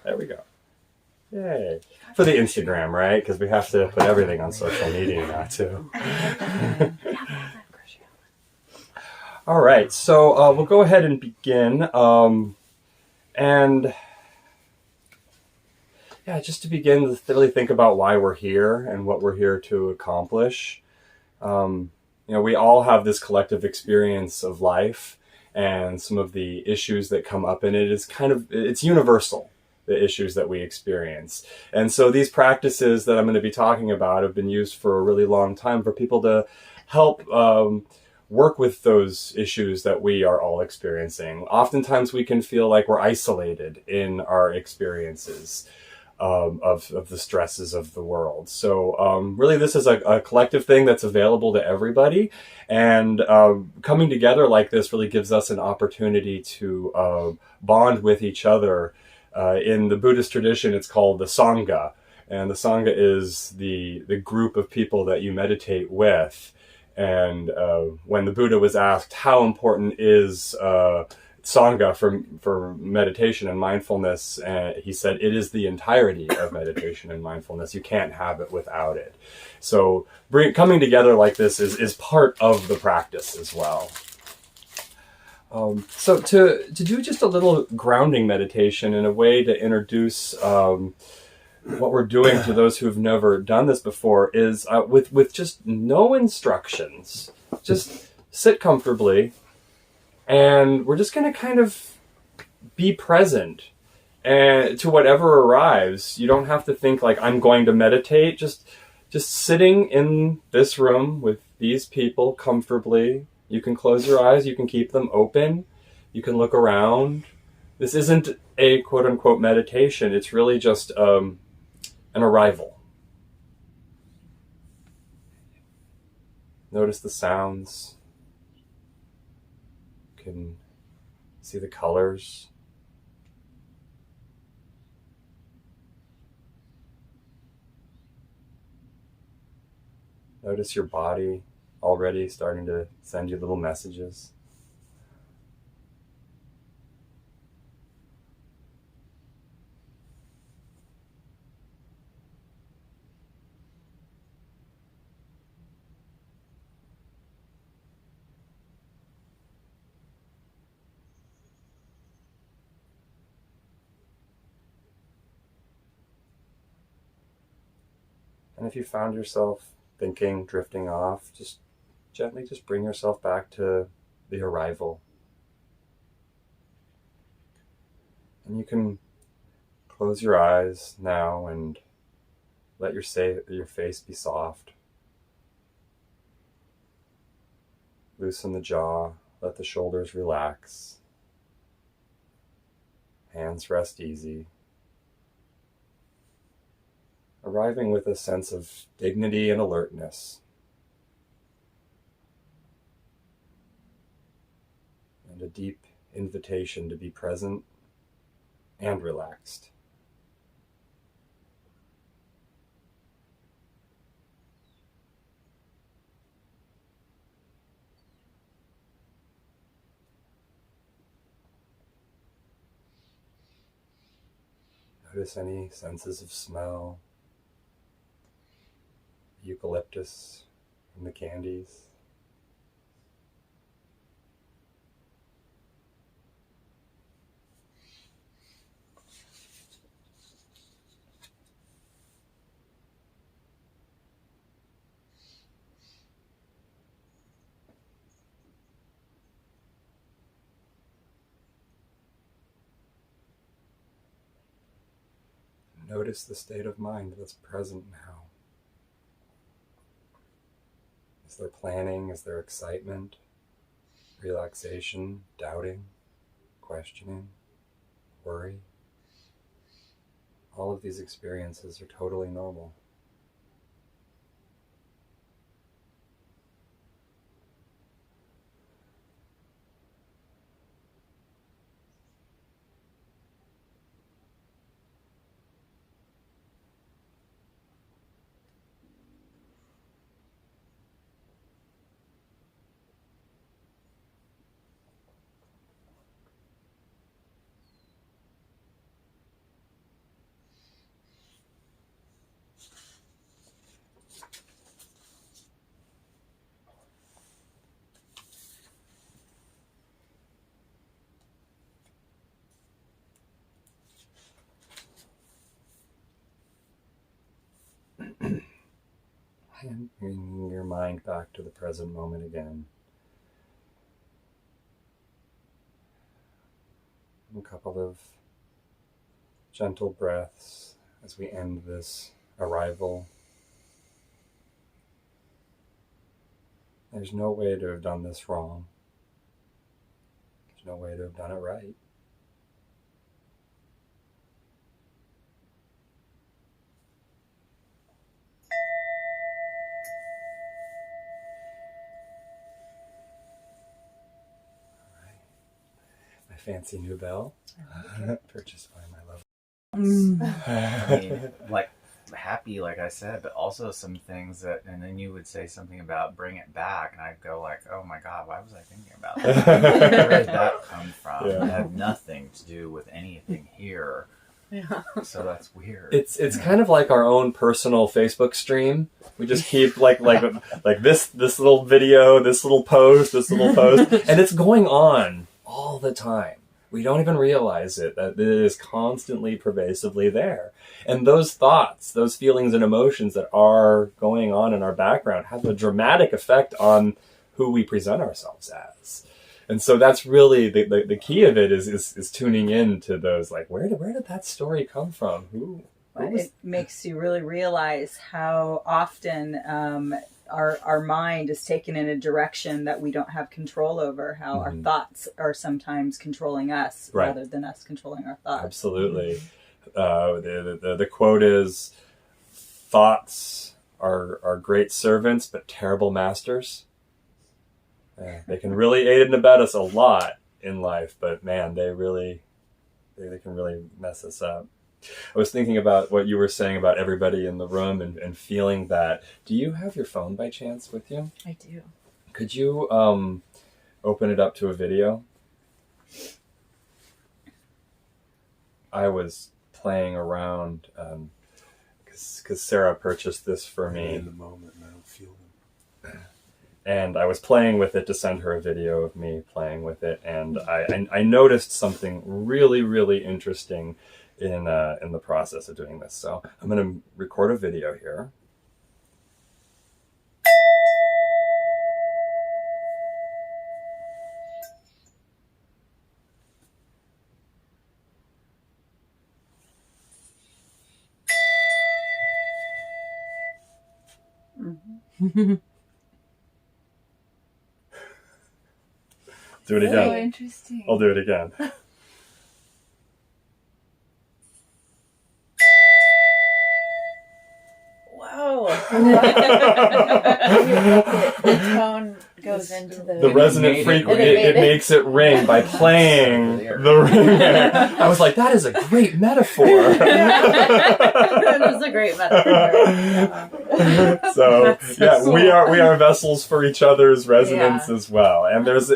There we go. Yay. For the Instagram, right? Because we have to put everything on social media now, too. All right, so we'll go ahead and begin. And yeah, just to begin, to really think about why we're here and what we're here to accomplish. We all have this collective experience of life, and some of the issues that come up in it is it's universal, the issues that we experience. And so these practices that I'm going to be talking about have been used for a really long time for people to help work with those issues that we are all experiencing. Oftentimes we can feel like we're isolated in our experiences of the stresses of the world. So really this is a collective thing that's available to everybody. And coming together like this really gives us an opportunity to bond with each other. In the Buddhist tradition, it's called the Sangha. And the Sangha is the group of people that you meditate with. And when the Buddha was asked how important is Sangha for meditation and mindfulness, he said it is the entirety of meditation and mindfulness. You can't have it without it. So coming together like this is part of the practice as well. So to do just a little grounding meditation in a way to introduce what we're doing to those who've never done this before is with just no instructions. Just sit comfortably, and we're just going to kind of be present and to whatever arrives. You don't have to think like I'm going to meditate. Just sitting in this room with these people comfortably. You can close your eyes. You can keep them open. You can look around. This isn't a quote-unquote meditation. It's really just an arrival. Notice the sounds. You can see the colors. Notice your body already starting to send you little messages. And if you found yourself thinking, drifting off, just gently bring yourself back to the arrival. And you can close your eyes now and let your face be soft. Loosen the jaw, let the shoulders relax. Hands rest easy. Arriving with a sense of dignity and alertness. And a deep invitation to be present and relaxed. Notice any senses of smell. Eucalyptus and the candies. Notice the state of mind that's present now. Is there planning? Is there excitement? Relaxation? Doubting? Questioning? Worry? All of these experiences are totally normal. And bring your mind back to the present moment again. A couple of gentle breaths as we end this arrival. There's no way to have done this wrong. There's no way to have done it right. My fancy new bell, purchased by my love. I mean, like happy, like I said, but also some things that, and then you would say something about bring it back, and I'd go like, oh my God, why was I thinking about that? Where did that come from? Yeah. It had nothing to do with anything here. Yeah. So that's weird. It's kind of like our own personal Facebook stream. We just keep like this little video, this little post, and it's going on all the time. We don't even realize it, that it is constantly, pervasively there. And those thoughts, those feelings and emotions that are going on in our background have a dramatic effect on who we present ourselves as. And so that's really the key of it is tuning in to those, like, where did that story come from? Who was... It makes you really realize how often our mind is taken in a direction that we don't have control over, how our thoughts are sometimes controlling us rather than us controlling our thoughts. Absolutely. The quote is, thoughts are great servants, but terrible masters. They can really aid and abet us a lot in life, but man, they can really mess us up. I was thinking about what you were saying about everybody in the room and feeling that. Do you have your phone by chance with you? I do. Could you open it up to a video? I was playing around because Sarah purchased this for me. In the moment, and I don't feel them. And I was playing with it to send her a video of me playing with it, and I noticed something really, really interesting in the process of doing this. So I'm going to record a video here. Do it again. So interesting. I'll do it again. Whoa. The tone goes into the resonant frequency. It makes it ring by playing the ring. I was like, that is a great metaphor. That is a great metaphor. So yeah, cool. we are vessels for each other's resonance as well. And there's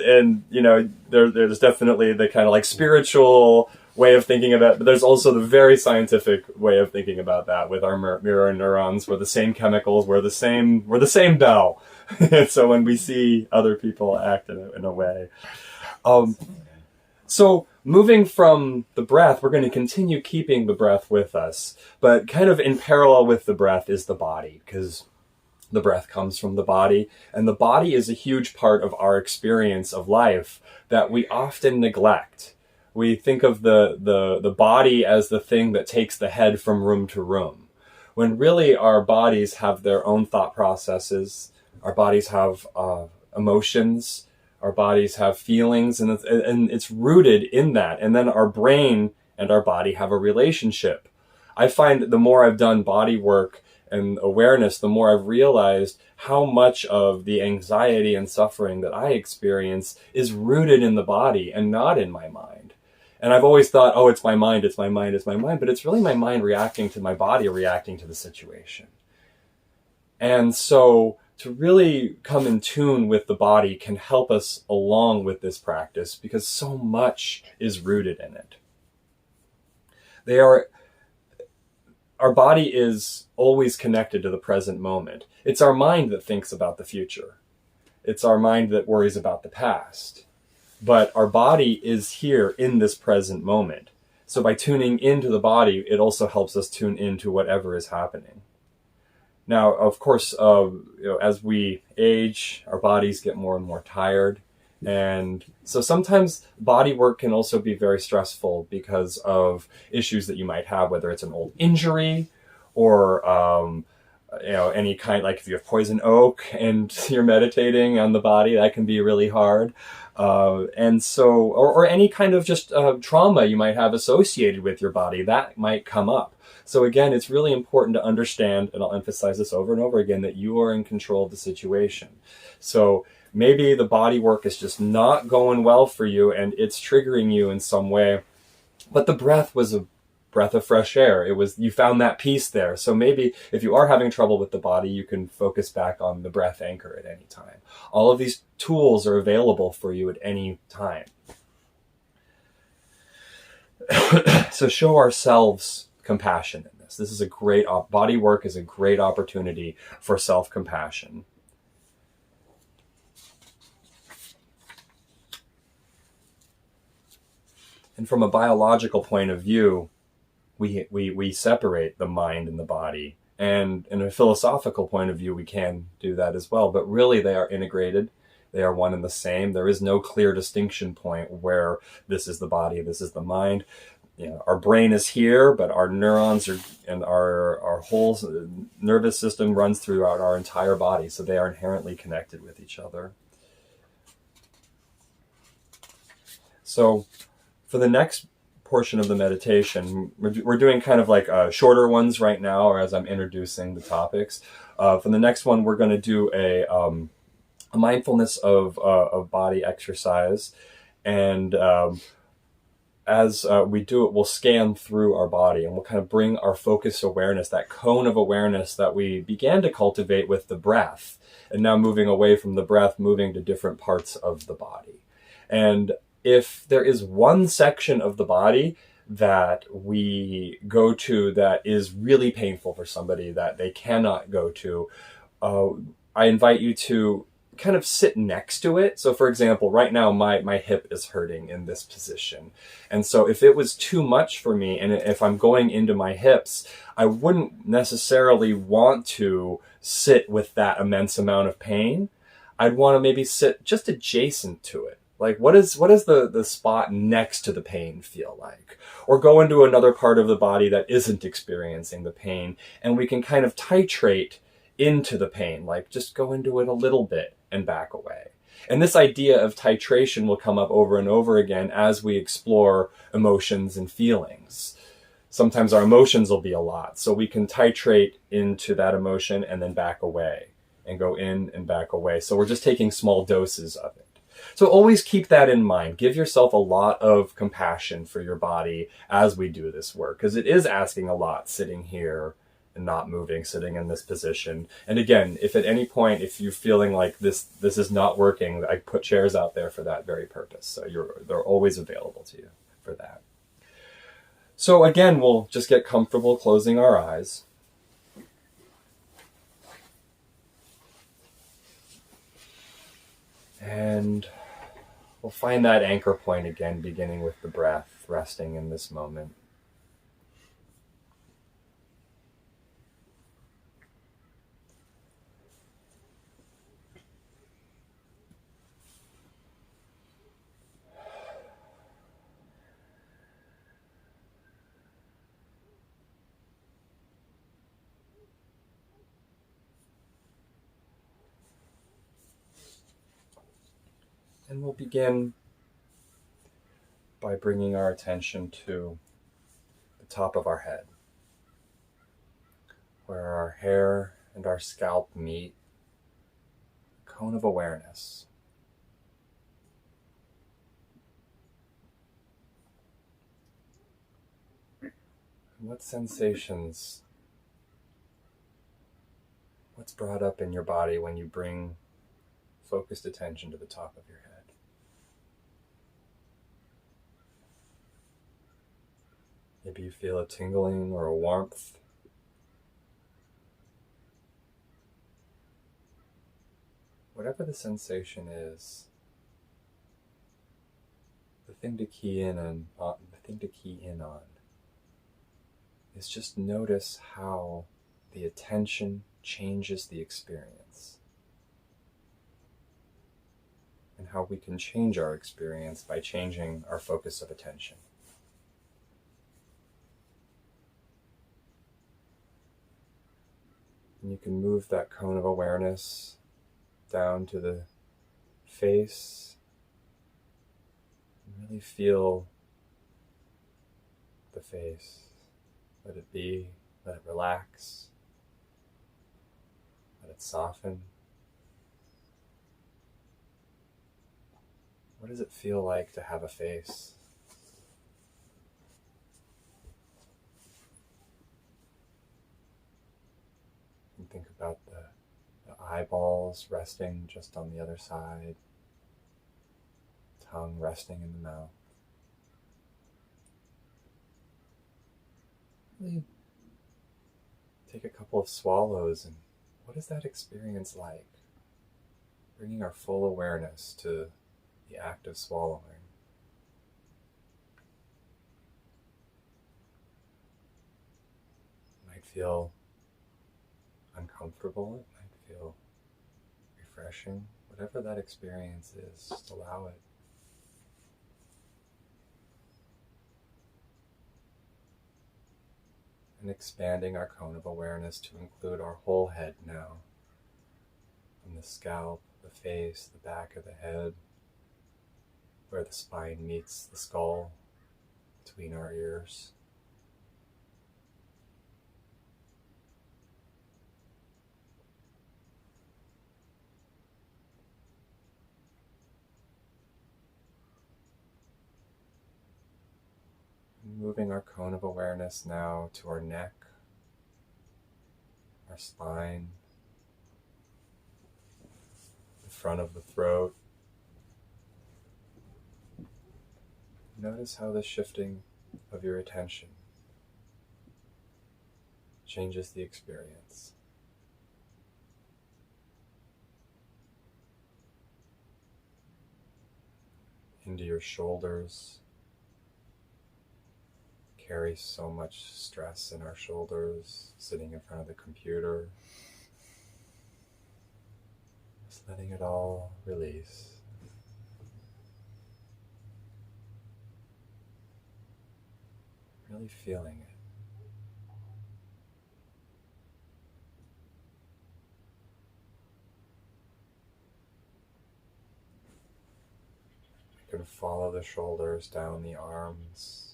definitely the kind of like spiritual way of thinking of it, but there's also the very scientific way of thinking about that with our mirror neurons. We're the same chemicals, we're the same bell. So when we see other people act in a way. So moving from the breath, we're going to continue keeping the breath with us, but kind of in parallel with the breath is the body, because the breath comes from the body, and the body is a huge part of our experience of life that we often neglect. We think of the body as the thing that takes the head from room to room, when really our bodies have their own thought processes, our bodies have emotions, our bodies have feelings, and it's rooted in that. And then our brain and our body have a relationship. I find that the more I've done body work and awareness, the more I've realized how much of the anxiety and suffering that I experience is rooted in the body and not in my mind. And I've always thought, oh, it's my mind, it's my mind, it's my mind. But it's really my mind reacting to my body, reacting to the situation. And so to really come in tune with the body can help us along with this practice, because so much is rooted in it. Our body is always connected to the present moment. It's our mind that thinks about the future. It's our mind that worries about the past. But our body is here in this present moment. So by tuning into the body, it also helps us tune into whatever is happening. Now, of course, as we age, our bodies get more and more tired. And so sometimes body work can also be very stressful because of issues that you might have, whether it's an old injury or, any kind, like if you have poison oak and you're meditating on the body, that can be really hard. And so, or any kind of just trauma you might have associated with your body, that might come up. So again, it's really important to understand, and I'll emphasize this over and over again, that you are in control of the situation. So maybe the body work is just not going well for you and it's triggering you in some way, but the breath was a breath of fresh air. You found that peace there. So maybe if you are having trouble with the body, you can focus back on the breath anchor at any time. All of these tools are available for you at any time. So show ourselves compassion in this. This is a great, body work is a great opportunity for self-compassion. And from a biological point of view, we separate the mind and the body. And in a philosophical point of view, we can do that as well. But really, they are integrated. They are one and the same. There is no clear distinction point where this is the body, this is the mind. Our brain is here, but our neurons and our whole nervous system runs throughout our entire body. So they are inherently connected with each other. So for the next portion of the meditation, we're doing kind of like shorter ones right now, or as I'm introducing the topics. For the next one, we're going to do a mindfulness of body exercise. And as we do it, we'll scan through our body and we'll kind of bring our focus awareness, that cone of awareness that we began to cultivate with the breath, and now moving away from the breath, moving to different parts of the body. And if there is one section of the body that we go to that is really painful for somebody that they cannot go to, I invite you to kind of sit next to it. So for example, right now my hip is hurting in this position. And so if it was too much for me, and if I'm going into my hips, I wouldn't necessarily want to sit with that immense amount of pain. I'd want to maybe sit just adjacent to it. Like, what is the spot next to the pain feel like? Or go into another part of the body that isn't experiencing the pain, and we can kind of titrate into the pain, like just go into it a little bit and back away. And this idea of titration will come up over and over again as we explore emotions and feelings. Sometimes our emotions will be a lot, so we can titrate into that emotion and then back away, and go in and back away. So we're just taking small doses of it. So always keep that in mind. Give yourself a lot of compassion for your body as we do this work, because it is asking a lot sitting here and not moving, sitting in this position. And again, if at any point, if you're feeling like this is not working, I put chairs out there for that very purpose. So they're always available to you for that. So again, we'll just get comfortable closing our eyes. And we'll find that anchor point again, beginning with the breath, resting in this moment. And we'll begin by bringing our attention to the top of our head, where our hair and our scalp meet, a cone of awareness. And what sensations, what's brought up in your body when you bring focused attention to the top of your head? Maybe you feel a tingling or a warmth. Whatever the sensation is, the thing to key in on is just notice how the attention changes the experience, and how we can change our experience by changing our focus of attention. And you can move that cone of awareness down to the face and really feel the face. Let it be, let it relax, let it soften. What does it feel like to have a face? And think about the eyeballs resting just on the other side, tongue resting in the mouth. Really take a couple of swallows, and what is that experience like? Bringing our full awareness to the act of swallowing. It might feel uncomfortable, it might feel refreshing. Whatever that experience is, just allow it. And expanding our cone of awareness to include our whole head now. From the scalp, the face, the back of the head, where the spine meets the skull, between our ears. Moving our cone of awareness now to our neck, our spine, the front of the throat. Notice how the shifting of your attention changes the experience. Into your shoulders. Carry so much stress in our shoulders, sitting in front of the computer. Just letting it all release. Really feeling it. You can follow the shoulders down the arms.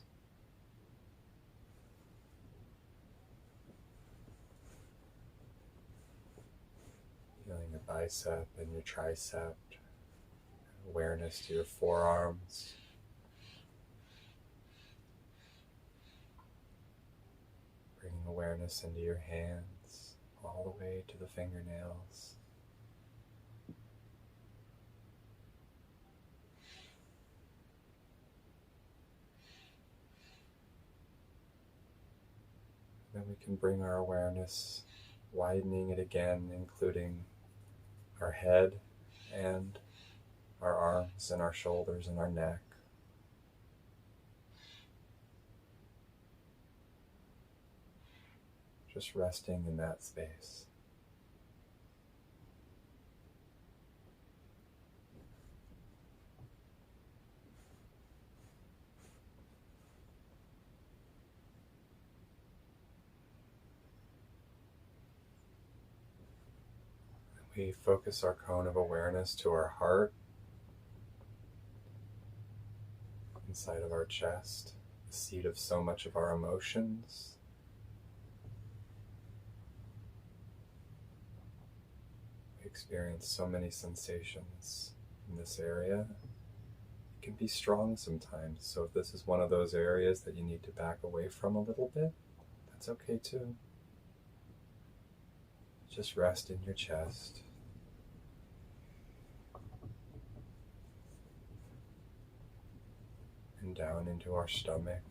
Feeling your bicep and your tricep. Awareness to your forearms. Bringing awareness into your hands, all the way to the fingernails. Then we can bring our awareness, widening it again, including our head and our arms and our shoulders and our neck. Just resting in that space. We focus our cone of awareness to our heart, inside of our chest, the seat of so much of our emotions. We experience so many sensations in this area. It can be strong sometimes, so if this is one of those areas that you need to back away from a little bit, that's okay too. Just rest in your chest. And down into our stomach.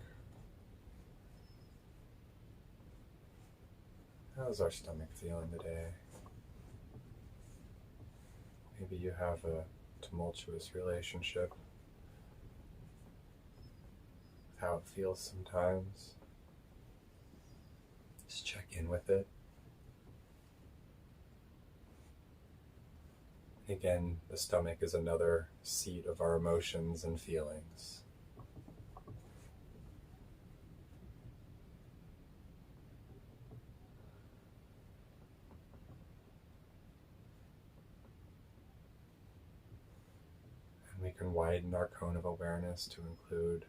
How's our stomach feeling today? Maybe you have a tumultuous relationship with how it feels sometimes. Just check in with it. again, the stomach is another seat of our emotions and feelings. And we can widen our cone of awareness to include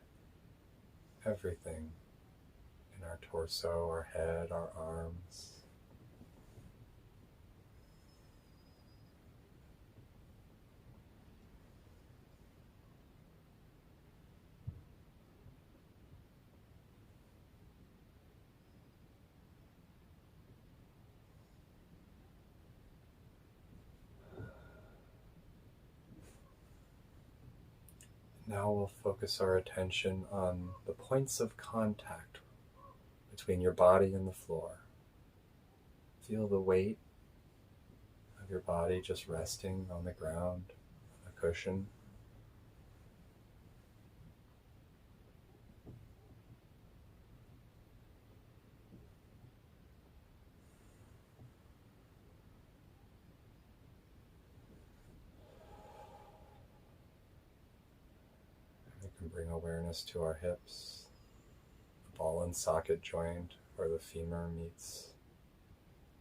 everything in our torso, our head, our arms. Now we'll focus our attention on the points of contact between your body and the floor. Feel the weight of your body just resting on the ground, on a cushion. We can bring awareness to our hips, the ball and socket joint where the femur meets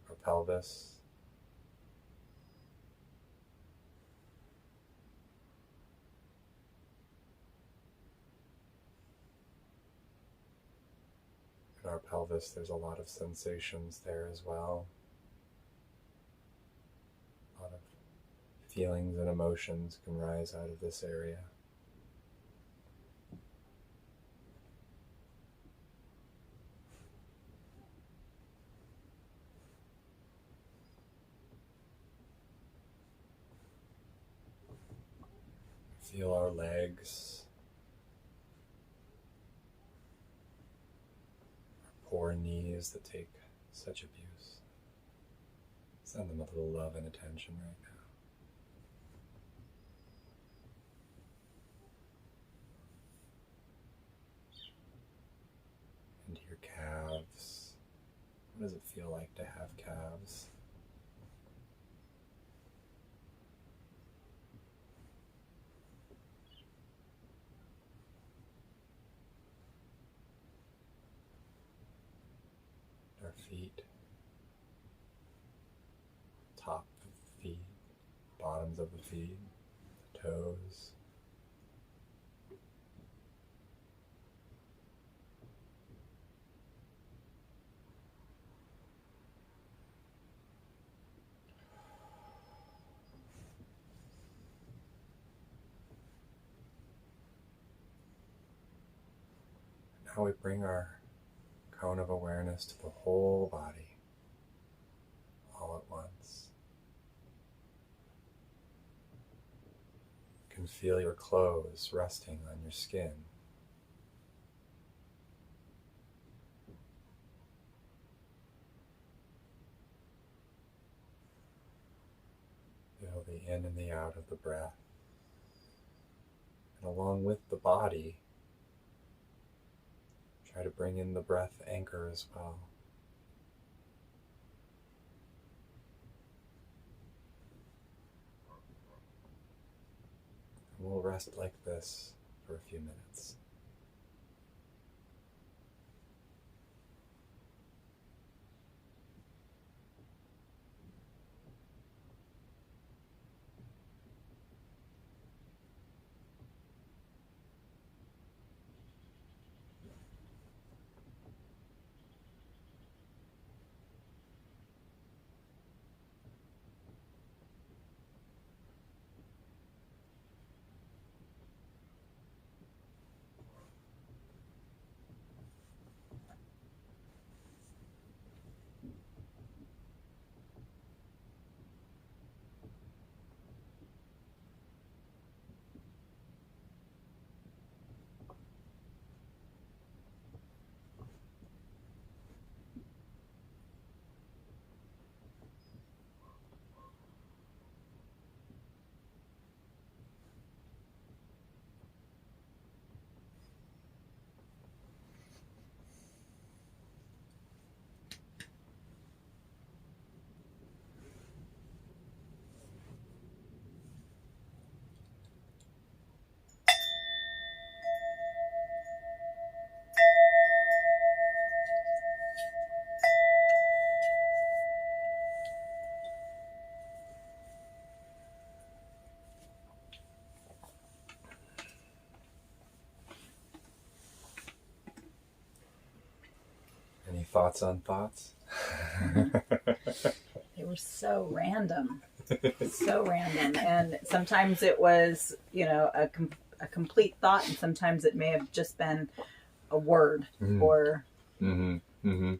our pelvis. In our pelvis, there's a lot of sensations there as well. A lot of feelings and emotions can rise out of this area. Feel our legs, our poor knees that take such abuse. Send them a little love and attention right now. Into your calves. What does it feel like to have calves? Our feet, top of the feet, bottoms of the feet, the toes. Now we bring our cone of awareness to the whole body, all at once. You can feel your clothes resting on your skin. Feel the in and the out of the breath. And along with the body, try to bring in the breath anchor as well. And we'll rest like this for a few minutes. Thoughts on thoughts? They were so random. So random. And sometimes it was, a complete thought, and sometimes it may have just been a word or... Mm-hmm. Mm-hmm.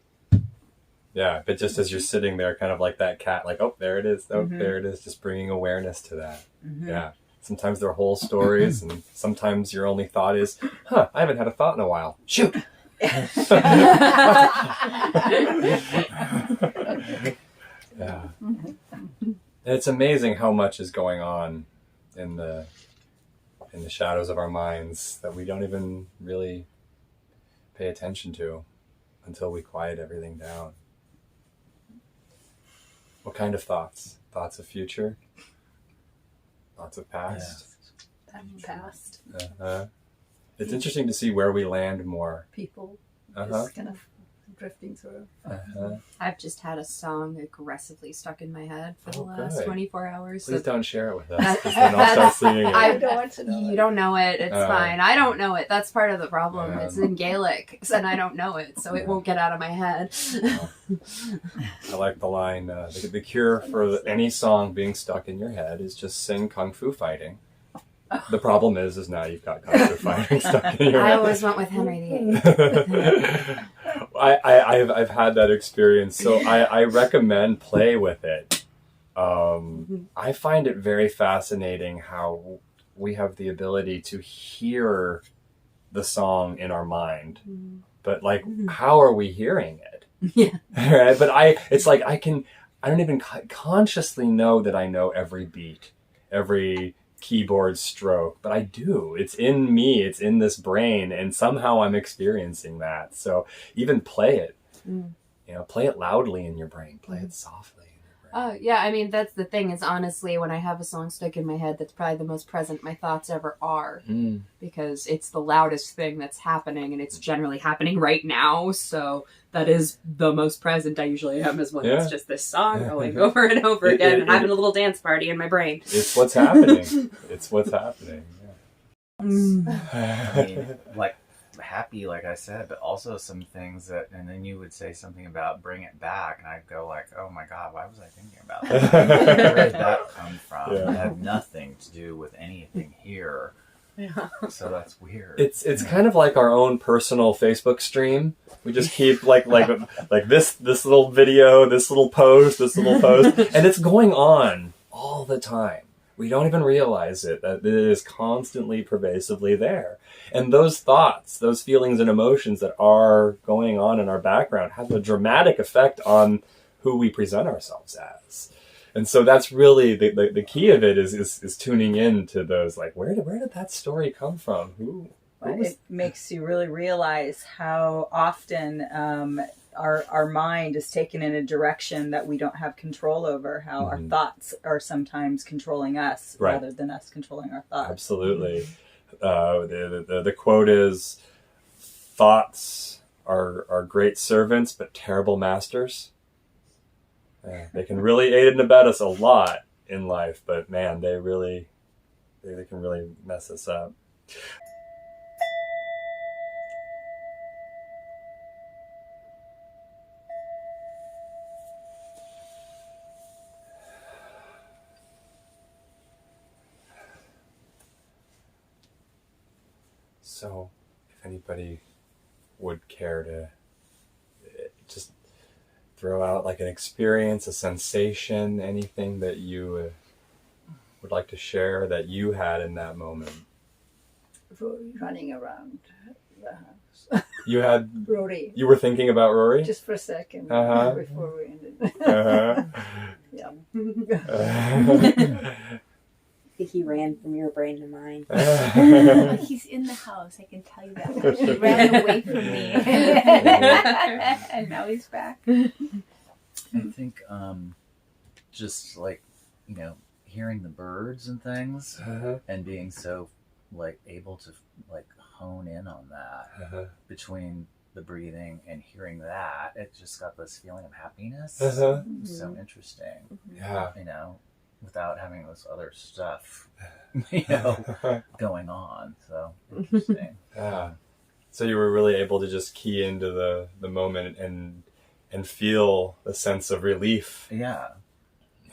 Yeah, but just as you're sitting there, kind of like that cat, like, oh, there it is. Oh, there it is. Just bringing awareness to that. Yeah. Sometimes they're whole stories, and sometimes your only thought is, I haven't had a thought in a while. Shoot! Yeah. And it's amazing how much is going on in the shadows of our minds that we don't even really pay attention to until we quiet everything down. What kind of thoughts? Thoughts of future? Thoughts of past? Past It's interesting to see where we land more. people just kind of drifting through. I've just had a song aggressively stuck in my head for the last good. 24 hours. Please So don't share it with us, because then I'll start singing it. I don't want to know You it. don't know it. It's fine. I don't know it. That's part of the problem. It's in Um, Gaelic, and I don't know it, so it won't get out of my head. I like the line, the cure for any song being stuck in your head is just sing Kung Fu Fighting. The problem is now you've got Kung Fu Fighting stuck in your I head. always went with Henry VIII. I've had that experience, so I recommend play with it. I find it very fascinating how we have the ability to hear the song in our mind, but like, how are we hearing it? Yeah. Right? But I don't even consciously know that I know every beat, every keyboard stroke, but I do. It's in me, it's in this brain, and somehow I'm experiencing that. So even play it, play it loudly in your brain, play it softly in your brain. Yeah, I mean, that's the thing, is honestly, when I have a song stuck in my head, that's probably the most present my thoughts ever are, because it's the loudest thing that's happening, and it's generally happening right now, so that is the most present I usually am, is when it's just this song going over and over again, and having a little dance party in my brain. It's what's happening. It's what's happening. I mean, like, happy, like I said, but also some things that, and then you would say something about bring it back, and I'd go like, oh my God, why was I thinking about that? Where did that come from? Yeah. It had nothing to do with anything here. Yeah. So that's weird. It's kind of like our own personal Facebook stream. We just keep like this little video, this little post, and it's going on all the time. We don't even realize it, that it is constantly, pervasively there. And those thoughts, those feelings and emotions that are going on in our background have a dramatic effect on who we present ourselves as. And so that's really the key of it is tuning in to those, like, where did that story come from? Who was... It makes you really realize how often our mind is taken in a direction that we don't have control over, how our thoughts are sometimes controlling us rather than us controlling our thoughts. Absolutely. The quote is, thoughts are great servants, but terrible masters. They can really aid and abet us a lot in life, but man, they can really mess us up. So, if anybody would care to just throw out like an experience, a sensation, anything that you would like to share that you had in that moment. Rory running around the house. You had Rory. You were thinking about Rory? Just for a second before we ended. Yeah. He ran from your brain to mine. He's in the house, I can tell you that. He ran away from me. And now he's back. I think just like, hearing the birds and things and being so like able to like hone in on that between the breathing and hearing that, it just got this feeling of happiness. So interesting. Yeah. Without having this other stuff, going on. So interesting. Yeah. So you were really able to just key into the moment and feel the sense of relief. Yeah.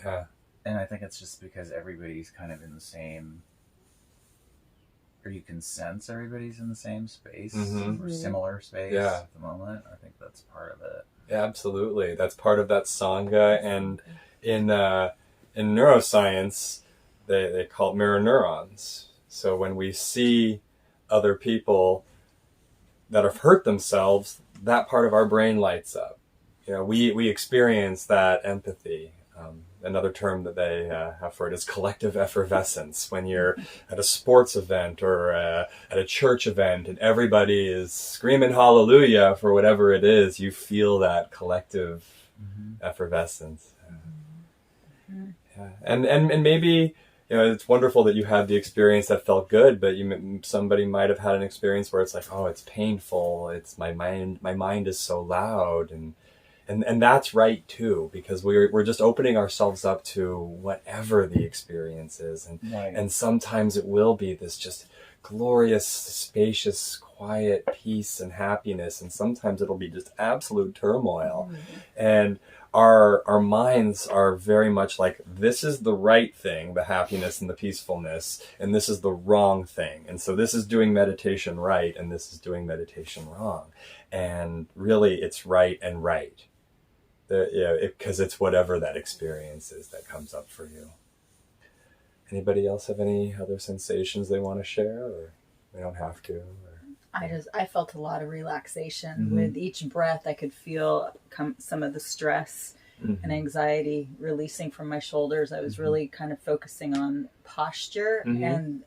Yeah. And I think it's just because everybody's kind of in the same, or you can sense everybody's in the same space or similar space at the moment. I think that's part of it. Yeah, absolutely. That's part of that Sangha. And in neuroscience, they call it mirror neurons. So when we see other people that have hurt themselves, that part of our brain lights up. You know, we experience that empathy. Another term that they have for it is collective effervescence. When you're at a sports event or at a church event and everybody is screaming hallelujah for whatever it is, you feel that collective effervescence. Yeah. And maybe, you know, it's wonderful that you had the experience that felt good, but somebody might have had an experience where it's like, oh, it's painful. It's my mind is so loud, and that's right too, because we're just opening ourselves up to whatever the experience is, and sometimes it will be this just glorious, spacious, quiet peace and happiness, and sometimes it'll be just absolute turmoil, and our minds are very much like, this is the right thing, the happiness and the peacefulness, and this is the wrong thing, and so this is doing meditation right, and this is doing meditation wrong, and really it's right and right. Because it's whatever that experience is that comes up for you. Anybody else have any other sensations they want to share, or we don't have to? I felt a lot of relaxation with each breath. I could feel some of the stress and anxiety releasing from my shoulders. I was really kind of focusing on posture, and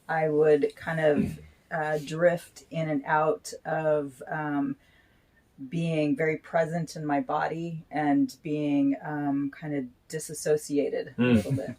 I would kind of drift in and out of being very present in my body and being kind of disassociated a little bit.